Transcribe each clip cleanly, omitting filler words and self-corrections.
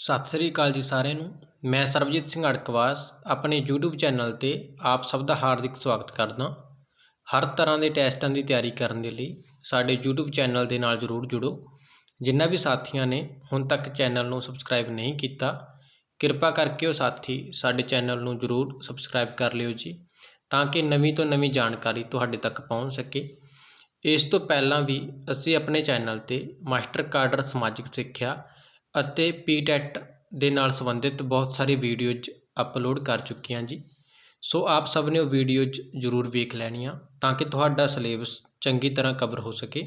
सत श्री अकाल जी सारिਆਂ ਨੂੰ। मैं सरबजीत सिंह अड़कवास अपने यूट्यूब चैनल ਤੇ आप सब ਦਾ हार्दिक स्वागत करदा। हर तरह के टैसटां की तैयारी करने के लिए साडे यूट्यूब चैनल के नाल जरूर जुड़ो। जिन्हां भी साथियों ने हुण तक चैनल को सबसक्राइब नहीं किया, किरपा करके वो साथी साडे चैनल को जरूर सबसक्राइब कर लियो जी, ताकि नवीं तो नवीं जानकारी तुहाडे तक पहुँच सके। इस तो पहलां भी असीं अपने चैनल ते मास्टर काडर समाजिक सिक्ख्या ਅਤੇ PTET ਦੇ ਨਾਲ ਸੰਬੰਧਿਤ बहुत सारी वीडियोज अपलोड कर चुके हैं जी। सो आप सब ने वो वीडियोज जरूर वेख लैनियां ताकि तुहाडा सिलेबस चंगी तरह कवर हो सके।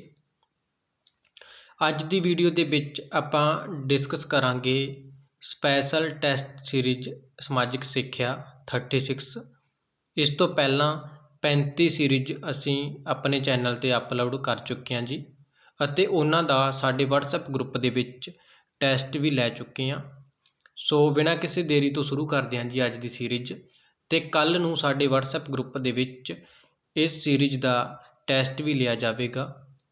अज दी वीडियो दे विच आपां डिस्कस करांगे स्पैशल टैसट सीरीज समाजिक सिक्ख्या 36। इस तो पहलां 35 सीरीज असीं अपने चैनल ते अपलोड कर चुके हैं जी, ਅਤੇ ਉਹਨਾਂ ਦਾ ਸਾਡੇ WhatsApp ग्रुप ਦੇ ਵਿੱਚ टैसट भी लै चुके हैं। सो बिना किसी देरी तो शुरू करते हैं जी अज की सीरीज। तो कल नूं साडे WhatsApp ग्रुप दे विच इस सीरीज का टैसट भी लिया जाएगा।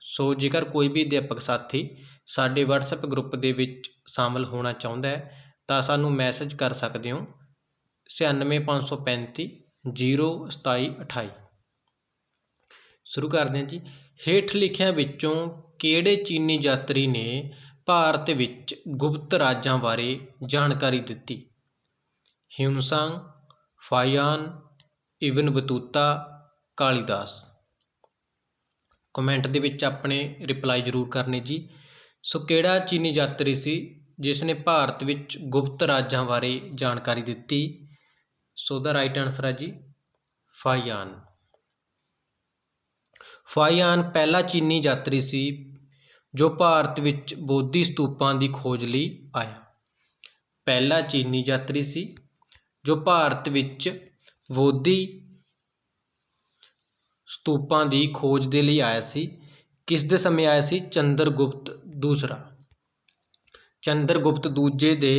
सो जेकर कोई भी अध्यापक साथी साडे WhatsApp ग्रुप दे विच शामिल होना चाहुंदा है तो सानूं मैसेज कर सकते हो 96 535 027 28। शुरू करते हैं जी। हेठ लिखियां विचों किहड़े चीनी यात्री ने ਭਾਰਤ ਵਿੱਚ ਗੁਪਤ ਰਾਜਾਂ ਬਾਰੇ ਜਾਣਕਾਰੀ ਦਿੱਤੀ? ਹਿਊਨ-ਸਾਂਗ, ਫਾਹੀਆਨ, ਇਬਨ ਬਤੂਤਾ, ਕਾਲੀਦਾਸ। ਕਮੈਂਟ ਦੇ ਵਿੱਚ ਆਪਣੇ ਰਿਪਲਾਈ ਜ਼ਰੂਰ ਕਰਨੇ ਜੀ। ਸੋ ਕਿਹੜਾ ਚੀਨੀ ਯਾਤਰੀ ਸੀ ਜਿਸ ਨੇ ਭਾਰਤ ਵਿੱਚ ਗੁਪਤ ਰਾਜਾਂ ਬਾਰੇ ਜਾਣਕਾਰੀ ਦਿੱਤੀ? ਸੋ ਦਾ ਰਾਈਟ ਆਨਸਰ ਹੈ ਜੀ ਫਾਹੀਆਨ। ਫਾਹੀਆਨ ਪਹਿਲਾ ਚੀਨੀ ਯਾਤਰੀ ਸੀ जो भारत विच बोधी स्तूपां की खोज लई आया। पहला चीनी यात्री सी जो भारत विच बोधी स्तूपां की खोज के लिए आया सी। किस दे समय आया सी? चंद्रगुप्त दूसरा। चंद्रगुप्त दूजे दे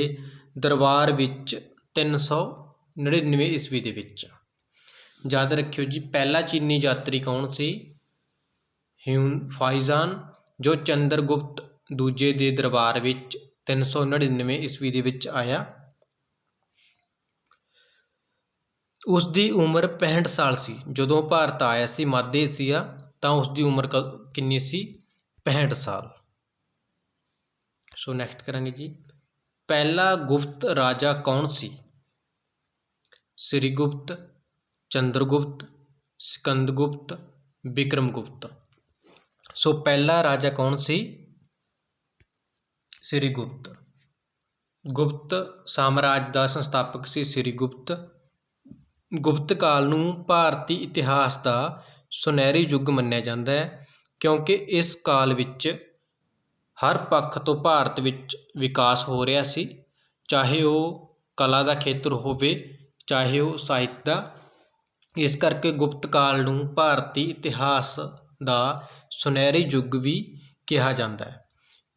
दरबार विच 399 ईस्वी दे विच। याद रखियो जी, पहला चीनी यात्री कौन सी? फाहीजान, जो चंद्रगुप्त दूजे दे दरबार विच 399 ईस्वी दे विच आया। उसकी उम्र 65 साल सी जदों भारत आया सी मध्य एशिया, तो उसकी उम्र कितनी सी? 65 साल। सो नैक्सट करांगे जी। पहला गुप्त राजा कौन सी? श्रीगुप्त, चंद्रगुप्त, सिकंदगुप्त, विक्रमगुप्त। सो पहला राजा कौन सी? श्रीगुप्त। गुप्त साम्राज्य का संस्थापक सी श्रीगुप्त। गुप्त काल नूं भारती इतिहास का सुनहरी युग मन्निया जाता है, क्योंकि इस काल विच हर पक्ष तो भारत विच विकास हो रहा सी, चाहे वो कला का खेत्र होवे चाहे वो साहित्य का। इस करके गुप्त काल नूं भारती इतिहास का सुनहरी युग भी कहा जाता है।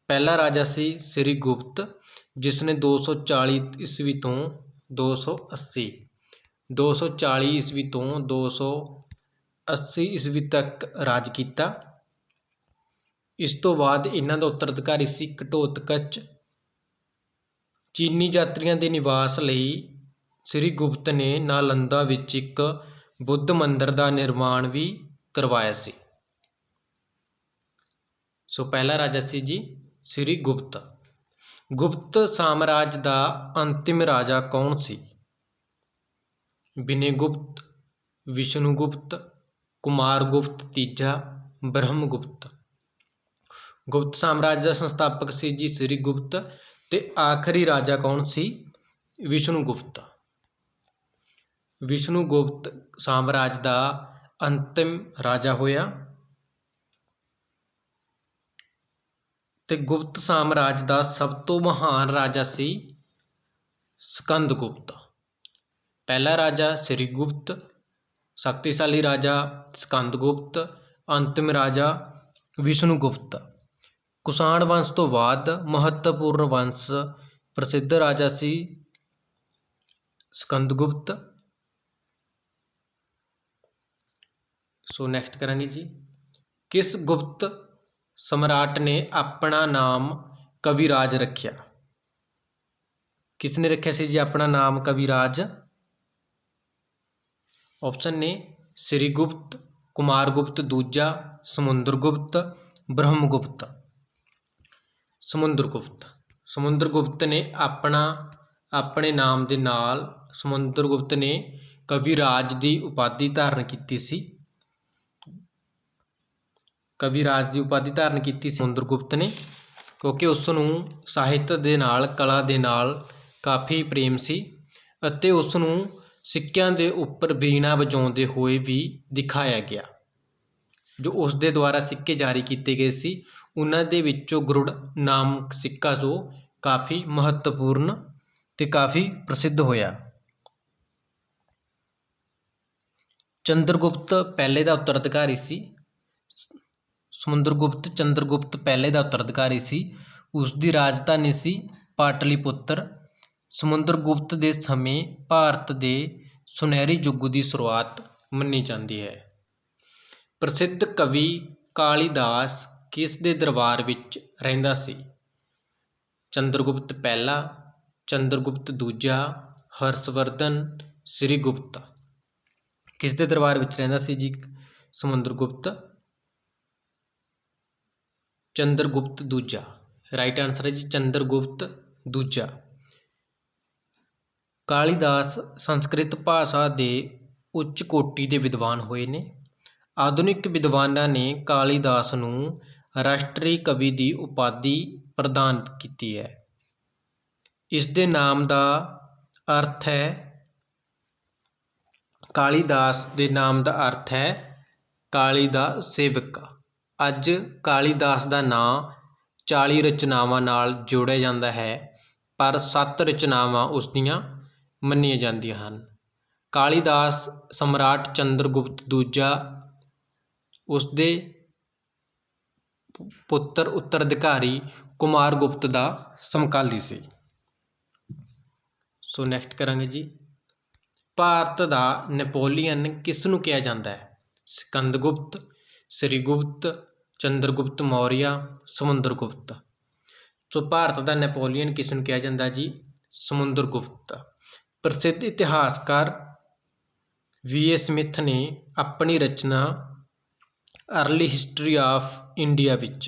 पहला राजा सी श्रीगुप्त, जिसने 240 ईस्वी तो 280 240 ईस्वी तो 280 ईस्वी तक राज किया। इस तो बाद इन्हां दा उत्तराधिकारी सी घटोत्कच। चीनी यात्रियों के निवास लई श्रीगुप्त ने नालंदा विच एक बुद्ध मंदिर का निर्माण भी करवाया सी। सो पहला राजा सी जी श्रीगुप्त। गुप्त साम्राज्य का अंतिम राजा कौन सी? विनयगुप्त, विष्णुगुप्त, कुमारगुप्त तीजा, ब्रह्मगुप्त। गुप्त साम्राज्य का संस्थापक सी जी श्रीगुप्त, ते आखिरी राजा कौन सी? विष्णुगुप्त। विष्णुगुप्त साम्राज्य का अंतिम राजा होया। ते गुप्त साम्राज्य का सब तो महान राजा सी सिकंदगुप्त। पहला राजा श्रीगुप्त, शक्तिशाली राजा सिकंदगुप्त, अंतिम राजा विष्णुगुप्त। कुषाण वंश तो बाद महत्वपूर्ण वंश प्रसिद्ध राजा सी सिकंदगुप्त। सो नैक्सट करांगे जी। किस गुप्त सम्राट ने अपना नाम कविराज रखिया? किसने रखा सी जी अपना नाम कविराज? ऑप्शन ने श्रीगुप्त, कुमारगुप्त दूजा, समुद्रगुप्त, ब्रह्मगुप्त। समुद्रगुप्त समुद्रगुप्त ने अपने नाम के नाल समुद्रगुप्त ने कविराज की उपाधि धारण की सी। कविराज की उपाधि धारण की समुद्रगुप्त ने, क्योंकि उसनूं ਸਾਹਿਤ ਦੇ ਨਾਲ कला ਦੇ ਨਾਲ काफ़ी प्रेम सी ਅਤੇ ਉਸਨੂੰ सिक्किਆਂ ਦੇ ਉੱਪਰ बीणा ਵਜਾਉਂਦੇ ਹੋਏ भी दिखाया गया। जो उस दे द्वारा सिक्के जारी किए गए सी उन्हां दे विचों गरुड़ नामक सिक्का जो काफ़ी महत्वपूर्ण ते काफ़ी प्रसिद्ध होया। चंद्रगुप्त पहले का उत्तराधिकारी सी। समुद्रगुप्त चंद्रगुप्त पहले का उत्तराधिकारी सी। उसकी राजधानी सी पाटलिपुत्र। समुद्रगुप्त के समय भारत के सुनहरी युग की शुरुआत मनी जाती है। प्रसिद्ध कवि कालीदास किस दे दरबार विच रहिंदा सी? चंद्रगुप्त पहला, चंद्रगुप्त दूजा, हर्षवर्धन, श्रीगुप्त। किस दे दरबार विच रहिंदा सी जी समुद्रगुप्त? चंद्रगुप्त दूजा। राइट आंसर है जी चंद्रगुप्त दूजा। कालीदास संस्कृत भाषा के उच्च कोटि के विद्वान होए ने। आधुनिक विद्वानां ने कालीदास नूं राष्ट्रीय कवि की उपाधि प्रदान की है। इस दे नाम का अर्थ है, कालीदास के नाम का अर्थ है काली दा सेवक। अज कालीदास का नाम 40 रचनावां नाल जोड़िया जाता है, पर 7 रचनावां उसदियां मन्नियां जांदियां हन। कालीदास सम्राट चंद्रगुप्त दूजा उसदे पुत्र उत्तराधिकारी कुमारगुप्त का समकाली सी। सो नैक्सट करांगे जी, भारत का नैपोलीयन किसनूं कहा जाता है? सिकंदरगुप्त, श्रीगुप्त, चंद्रगुप्त मौर्य, समुद्रगुप्त। सो भारत का नैपोलीयन किसनूं कहा जाता जी? समुद्रगुप्त। प्रसिद्ध इतिहासकार वी.ए. स्मिथ ने अपनी रचना early history of India which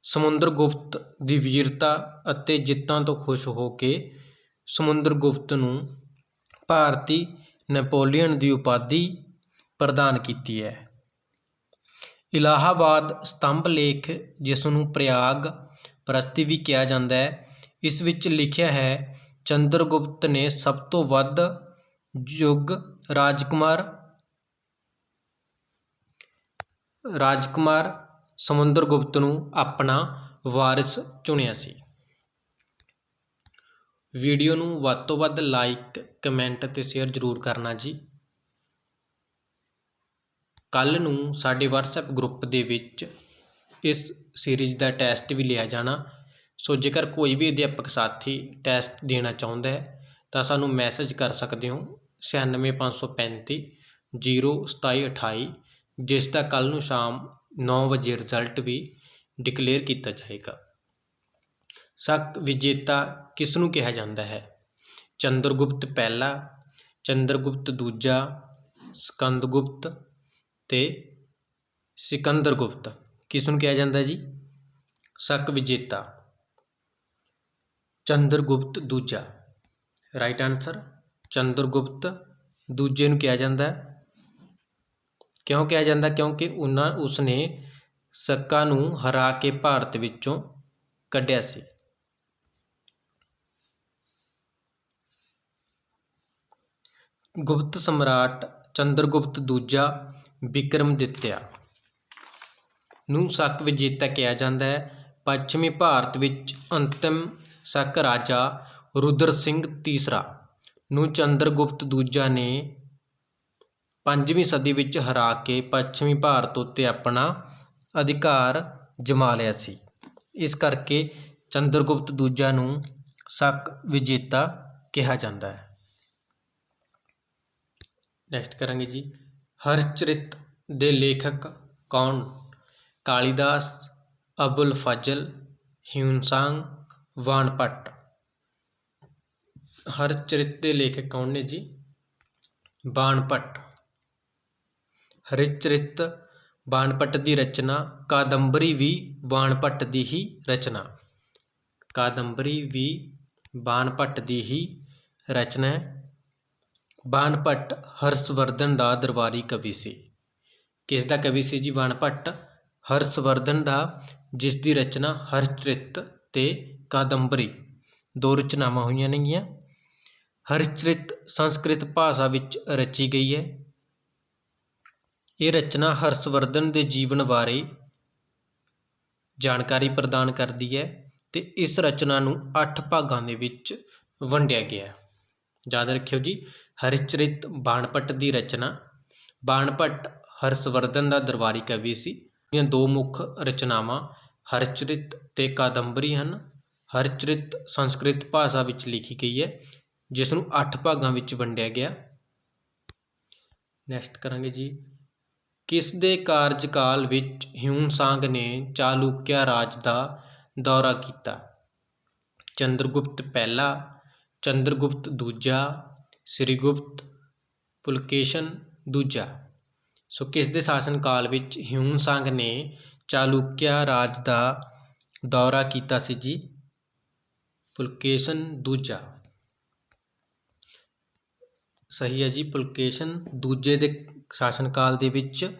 Samudragupta की वीरता ਅਤੇ ਜਿੱਤਾਂ ਤੋਂ खुश हो के समुद्रगुप्त ਨੂੰ भारती नैपोलीयन की उपाधि प्रदान की है। इलाहाबाद स्तंभ लेख जिसनूं प्रयाग प्रस्ती भी कहा जाता है, इस विच लिखिया है चंद्रगुप्त ने सब तो वध युग राजकुमार समुद्रगुप्त नूं अपना वारिस चुनिया सी। वीडियो नूं वध तो वध लाइक कमेंट ते शेयर जरूर करना जी। कल नूं साडे WhatsApp ग्रुप दे विच इस सीरीज़ का टैसट भी लिया जाना। सो जेकर कोई भी अध्यापक साथी टैसट देना चाहुंदा है तो सानूं मैसेज कर सकते हो 9653 02728, जिसका कल नूं शाम 9 बजे रिजल्ट भी डिकलेयर किया जाएगा। शक विजेता किसनूं कहा जाता है? चंद्रगुप्त पहला, चंद्रगुप्त दूजा, स्कंदगुप्त ते सिकंदरगुप्त। किसनूं कहा जाता जी? शक विजेता चंद्रगुप्त दूजा। राइट आंसर चंद्रगुप्त दूजे नूं कहा जाता है। क्यों कहा जाता? क्योंकि उसने शक्का नूं हरा के भारत विचों कढ़िया सी। गुप्त सम्राट चंद्रगुप्त दूजा विक्रमादित्य नूं शक विजेता कहा जाता है। पश्चिमी भारत विच अंतिम शक राजा रुद्र सिंह तीसरा नूं चंद्रगुप्त दूजा ने 5वीं सदी विच हरा के पश्चिमी भारत उत्ते अपना अधिकार जमा लिया सी। इस करके चंद्रगुप्त दूजा नूं शक विजेता कहा जाता है। नैक्सट करांगे जी, हरचरित दे लेखक कौन? कालीदास, अबुल फजल, ह्यूनसांग, वानपट। ਹਰਚਰਿਤ ਦੇ ਲੇਖਕ ਕੌਣ ਨੇ ਜੀ? ਬਾਣਭੱਟ। ਹਰਿਚਰਿਤ ਬਾਣਭੱਟ ਦੀ ਰਚਨਾ। ਕਾਦੰਬਰੀ ਵੀ ਬਾਣਭੱਟ ਦੀ ਹੀ ਰਚਨਾ। ਕਾਦੰਬਰੀ ਵੀ ਬਾਣਭੱਟ ਦੀ ਹੀ ਰਚਨਾ ਹੈ। ਬਾਣਭੱਟ ਹਰਸ਼ਵਰਧਨ ਦਾ ਦਰਬਾਰੀ ਕਵੀ ਸੀ। ਕਿਸ ਦਾ ਕਵੀ ਸੀ ਜੀ ਬਾਣਭੱਟ? ਹਰਸ਼ਵਰਧਨ ਦਾ, ਜਿਸ ਦੀ ਰਚਨਾ ਹਰਚਰਿਤ ਤੇ ਕਾਦੰਬਰੀ ਦੋ ਰਚਨਾਵਾਂ ਹੋਈਆਂ ਨੇਗੀਆਂ। ਹਰਚਰਿਤ ਸੰਸਕ੍ਰਿਤ ਭਾਸ਼ਾ ਵਿੱਚ ਰਚੀ ਗਈ ਹੈ। ਇਹ ਰਚਨਾ ਹਰਸ਼ਵਰਧਨ ਦੇ ਜੀਵਨ ਬਾਰੇ ਜਾਣਕਾਰੀ ਪ੍ਰਦਾਨ ਕਰਦੀ ਹੈ ਤੇ ਇਸ ਰਚਨਾ ਨੂੰ 8 ਭਾਗਾਂ ਦੇ ਵਿੱਚ ਵੰਡਿਆ ਗਿਆ। ਯਾਦ ਰੱਖਿਓ ਜੀ, ਹਰਿਚਰਿਤ ਬਾਣਭੱਟ ਦੀ ਰਚਨਾ। ਬਾਣਭੱਟ ਹਰਸ਼ਵਰਧਨ ਦਾ ਦਰਬਾਰੀ ਕਵੀ ਸੀ। ਇਹਦੀਆਂ ਦੋ ਮੁੱਖ ਰਚਨਾਵਾਂ ਹਰਚਰਿਤ ਤੇ ਕਾਦੰਬਰੀ ਹਨ। ਹਰਚਰਿਤ ਸੰਸਕ੍ਰਿਤ ਭਾਸ਼ਾ ਵਿੱਚ ਲਿਖੀ ਗਈ ਹੈ, ਜਿਸ ਨੂੰ 8 ਭਾਗਾਂ ਵਿੱਚ ਵੰਡਿਆ ਗਿਆ। ਨੈਕਸਟ ਕਰਾਂਗੇ ਜੀ, ਕਿਸ ਦੇ ਕਾਰਜਕਾਲ ਵਿੱਚ ਹਿਊਨ-ਸਾਂਗ ਨੇ ਚਾਲੁਕਿਆ ਰਾਜ ਦਾ ਦੌਰਾ ਕੀਤਾ? ਚੰਦਰਗੁਪਤ ਪਹਿਲਾ, ਚੰਦਰਗੁਪਤ ਦੂਜਾ, ਸ੍ਰੀਗੁਪਤ, ਪੁਲਕੇਸ਼ਨ ਦੂਜਾ। ਸੋ ਕਿਸ ਦੇ ਸ਼ਾਸਨ ਕਾਲ ਵਿੱਚ ਹਿਊਨ-ਸਾਂਗ ਨੇ ਚਾਲੁਕਿਆ ਰਾਜ ਦਾ ਦੌਰਾ ਕੀਤਾ ਸੀ ਜੀ? ਪੁਲਕੇਸ਼ਨ ਦੂਜਾ। ਸਹੀ ਹੈ ਜੀ, ਪੁਲਕੇਸ਼ਨ ਦੂਜੇ ਦੇ ਸ਼ਾਸਨ ਕਾਲ ਦੇ ਵਿੱਚ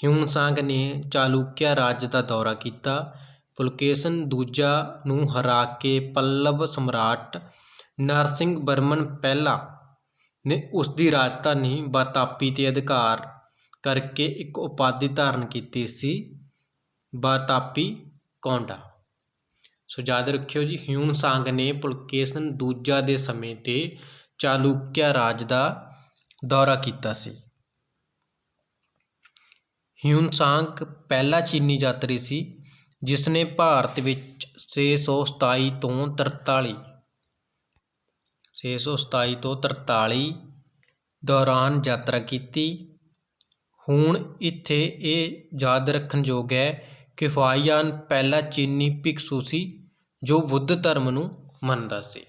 ਹਿਊਨ-ਸਾਂਗ ਨੇ ਚਾਲੁਕਿਆ ਰਾਜ ਦਾ ਦੌਰਾ ਕੀਤਾ। ਪੁਲਕੇਸ਼ਨ ਦੂਜਾ ਨੂੰ ਹਰਾ ਕੇ ਪੱਲਵ ਸਮਰਾਟ ਨਰਸਿੰਘ ਵਰਮਨ ਪਹਿਲਾ ਨੇ ਉਸ ਦੀ ਰਾਜਧਾਨੀ ਵਾਤਾਪੀ 'ਤੇ ਅਧਿਕਾਰ ਕਰਕੇ ਇੱਕ ਉਪਾਧੀ ਧਾਰਨ ਕੀਤੀ ਸੀ, ਵਾਤਾਪੀ ਕੌਂਡਾ। ਸੋ ਯਾਦ ਰੱਖਿਓ ਜੀ, ਹਿਊਨ-ਸਾਂਗ ਨੇ ਪੁਲਕੇਸ਼ਨ ਦੂਜਾ ਦੇ ਸਮੇਂ 'ਤੇ ਚਾਲੁਕਿਆ ਰਾਜ ਦਾ ਦੌਰਾ ਕੀਤਾ ਸੀ। ਹਿਊਨ-ਸਾਂਗ ਪਹਿਲਾ ਚੀਨੀ ਯਾਤਰੀ ਸੀ ਜਿਸ ਨੇ ਭਾਰਤ ਵਿੱਚ 627 ਤੋਂ 43 ਦੌਰਾਨ ਯਾਤਰਾ ਕੀਤੀ। ਹੁਣ ਇੱਥੇ ਇਹ ਯਾਦ ਰੱਖਣ ਯੋਗ ਹੈ ਕਿ ਫਾਹੀਆਨ ਪਹਿਲਾ ਚੀਨੀ ਭਿਕਸ਼ੂ ਸੀ ਜੋ ਬੁੱਧ ਧਰਮ ਨੂੰ ਮੰਨਦਾ ਸੀ।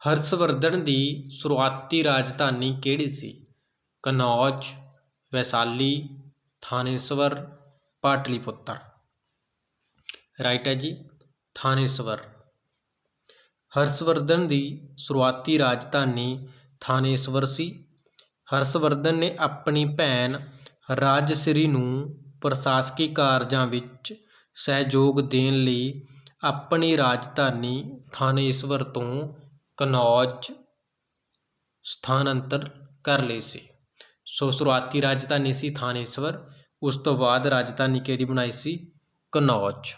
ਹਰਸ਼ਵਰਧਨ ਦੀ ਸ਼ੁਰੂਆਤੀ ਰਾਜਧਾਨੀ ਕਿਹੜੀ ਸੀ? ਕਨੌਜ, ਵੈਸ਼ਾਲੀ, ਥਾਨੇਸ਼ਵਰ, ਪਾਟਲੀਪੁੱਤਰ। ਰਾਈਟ ਹੈ ਜੀ, ਥਾਨੇਸ਼ਵਰ। ਹਰਸ਼ਵਰਧਨ ਦੀ ਸ਼ੁਰੂਆਤੀ ਰਾਜਧਾਨੀ ਥਾਨੇਸ਼ਵਰ ਸੀ। ਹਰਸ਼ਵਰਧਨ ਨੇ ਆਪਣੀ ਭੈਣ ਰਾਜਸ਼੍ਰੀ ਨੂੰ ਪ੍ਰਸ਼ਾਸਕੀ ਕਾਰਜਾਂ ਵਿੱਚ ਸਹਿਯੋਗ ਦੇਣ ਲਈ ਆਪਣੀ ਰਾਜਧਾਨੀ ਥਾਨੇਸ਼ਵਰ ਤੋਂ ਕਨੌਜ ਸਥਾਨਾਂਤਰ ਕਰ ਲਈ ਸੀ। ਸੋ ਸ਼ੁਰੂਆਤੀ ਰਾਜਧਾਨੀ ਸੀ ਥਾਨੇਸ਼ਵਰ, ਉਸ ਤੋਂ ਬਾਅਦ ਰਾਜਧਾਨੀ ਕਿਹੜੀ ਬਣਾਈ ਸੀ? ਕਨੌਜ।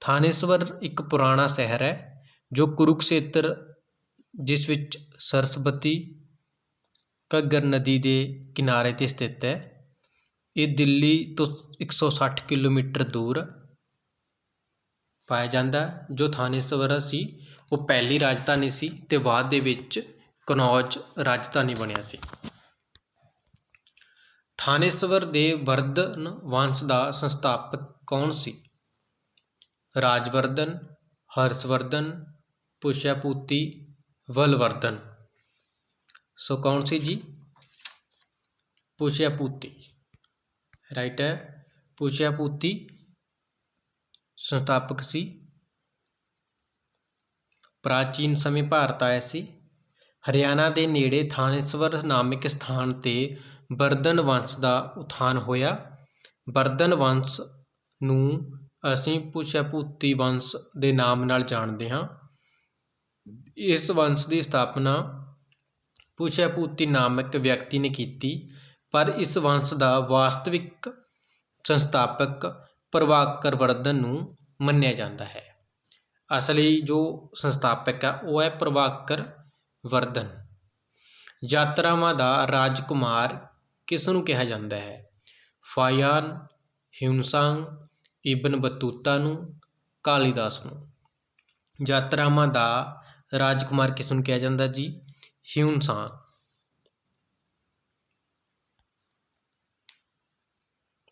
ਥਾਨੇਸ਼ਵਰ ਇੱਕ ਪੁਰਾਣਾ ਸ਼ਹਿਰ ਹੈ ਜੋ ਕੁਰੂਕਸ਼ੇਤਰ, ਜਿਸ ਵਿੱਚ ਸਰਸਵਤੀ ਘੱਗਰ ਨਦੀ ਦੇ ਕਿਨਾਰੇ 'ਤੇ ਸਥਿਤ ਹੈ। ਇਹ ਦਿੱਲੀ ਤੋਂ 160 ਕਿਲੋਮੀਟਰ ਦੂਰ ਪਾਇਆ ਜਾਂਦਾ। ਜੋ ਥਾਨੇਸ਼ਵਰ ਸੀ ਉਹ ਪਹਿਲੀ ਰਾਜਧਾਨੀ ਸੀ ਤੇ ਬਾਅਦ ਦੇ ਵਿੱਚ ਕਨੌਜ ਰਾਜਧਾਨੀ ਬਣਿਆ ਸੀ। ਥਾਨੇਸ਼ਵਰ ਦੇ ਵਰਧਨ ਵੰਸ਼ ਦਾ ਸੰਸਥਾਪਕ ਕੌਣ ਸੀ? ਰਾਜਵਰਧਨ, ਹਰਸ਼ਵਰਧਨ, ਪੁਸ਼ਯਪੂਤੀ, ਬਲਵਰਧਨ। ਸੋ ਕੌਣ ਸੀ ਜੀ? ਪੁਸ਼ਯਪੂਤੀ। ਰਾਈਟ ਹੈ, ਪੁਸ਼ਯਪੂਤੀ ਸੰਸਥਾਪਕ ਸੀ। ਪ੍ਰਾਚੀਨ ਸਮੇਂ ਭਾਰਤ ਆਇਆ ਸੀ। ਹਰਿਆਣਾ ਦੇ ਨੇੜੇ ਥਾਨੇਸ਼ਵਰ ਨਾਮਕ ਸਥਾਨ 'ਤੇ ਵਰਧਨ ਵੰਸ਼ ਦਾ ਉਥਾਨ ਹੋਇਆ। ਵਰਧਨ ਵੰਸ਼ ਨੂੰ ਅਸੀਂ ਪੁਸ਼ਯਪੂਤੀ ਵੰਸ਼ ਦੇ ਨਾਮ ਨਾਲ ਜਾਣਦੇ ਹਾਂ। ਇਸ ਵੰਸ਼ ਦੀ ਸਥਾਪਨਾ ਪੁਸ਼ਯਪੂਤੀ ਨਾਮਕ ਵਿਅਕਤੀ ਨੇ ਕੀਤੀ, ਪਰ ਇਸ ਵੰਸ਼ ਦਾ ਵਾਸਤਵਿਕ ਸੰਸਥਾਪਕ ਪ੍ਰਭਾਕਰ ਵਰਧਨ ਨੂੰ ਮੰਨਿਆ ਜਾਂਦਾ ਹੈ। ਅਸਲੀ ਜੋ ਸੰਸਥਾਪਕ ਹੈ ਉਹ ਹੈ ਪ੍ਰਭਾਕਰ ਵਰਧਨ। ਯਾਤਰਾਵਾਂ ਦਾ ਰਾਜਕੁਮਾਰ ਕਿਸ ਨੂੰ ਕਿਹਾ ਜਾਂਦਾ ਹੈ? ਫਾਹੀਆਨ, ਹਿਊਨ-ਸਾਂਗ, ਇਬਨ ਬਤੂਤਾ ਨੂੰ, ਕਾਲੀਦਾਸ ਨੂੰ। ਯਾਤਰਾਵਾਂ ਦਾ ਰਾਜਕੁਮਾਰ ਕਿਸ ਨੂੰ ਕਿਹਾ ਜਾਂਦਾ ਜੀ? ਹਿਊਨ-ਸਾਂਗ।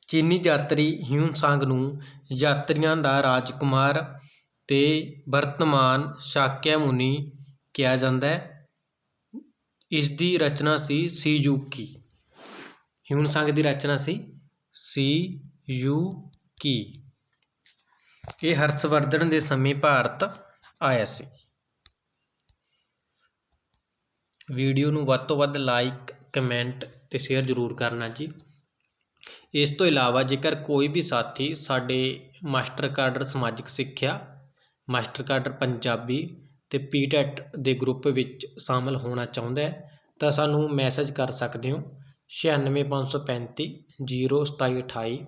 ਚੀਨੀ ਯਾਤਰੀ ਹਿਊਨ-ਸਾਂਗ ਨੂੰ ਯਾਤਰੀਆਂ ਦਾ ਰਾਜਕੁਮਾਰ ਤੇ ਵਰਤਮਾਨ ਸ਼ਾਕਿਆ ਮੁਨੀ ਕਿਹਾ ਜਾਂਦਾ ਹੈ। ਇਸ ਦੀ ਰਚਨਾ ਸੀ ਸੀਯੂਕੀ। ਹਿਊਨ ਸੰਘ ਦੀ ਰਚਨਾ ਸੀ ਸੀਯੂਕੀ। ਇਹ ਹਰਸ਼ਵਰਧਨ ਦੇ ਸਮੇਂ ਭਾਰਤ ਆਇਆ ਸੀ। ਵੀਡੀਓ ਨੂੰ ਵੱਧ ਤੋਂ ਵੱਧ ਲਾਈਕ, ਕਮੈਂਟ ਤੇ ਸ਼ੇਅਰ ਜ਼ਰੂਰ ਕਰਨਾ ਜੀ। ਇਸ ਤੋਂ ਇਲਾਵਾ ਜੇਕਰ ਕੋਈ ਵੀ ਸਾਥੀ ਸਾਡੇ ਮਾਸਟਰ ਕਾਡਰ ਸਮਾਜਿਕ ਸਿੱਖਿਆ, ਮਾਸਟਰ ਕਾਡਰ ਪੰਜਾਬੀ ਤੇ ਪੀਟੈਟ ਦੇ ਗਰੁੱਪ ਵਿੱਚ ਸ਼ਾਮਲ ਹੋਣਾ ਚਾਹੁੰਦਾ ਹੈ ਤਾਂ ਸਾਨੂੰ ਮੈਸੇਜ ਕਰ ਸਕਦੇ ਹੋ 96 535 02728,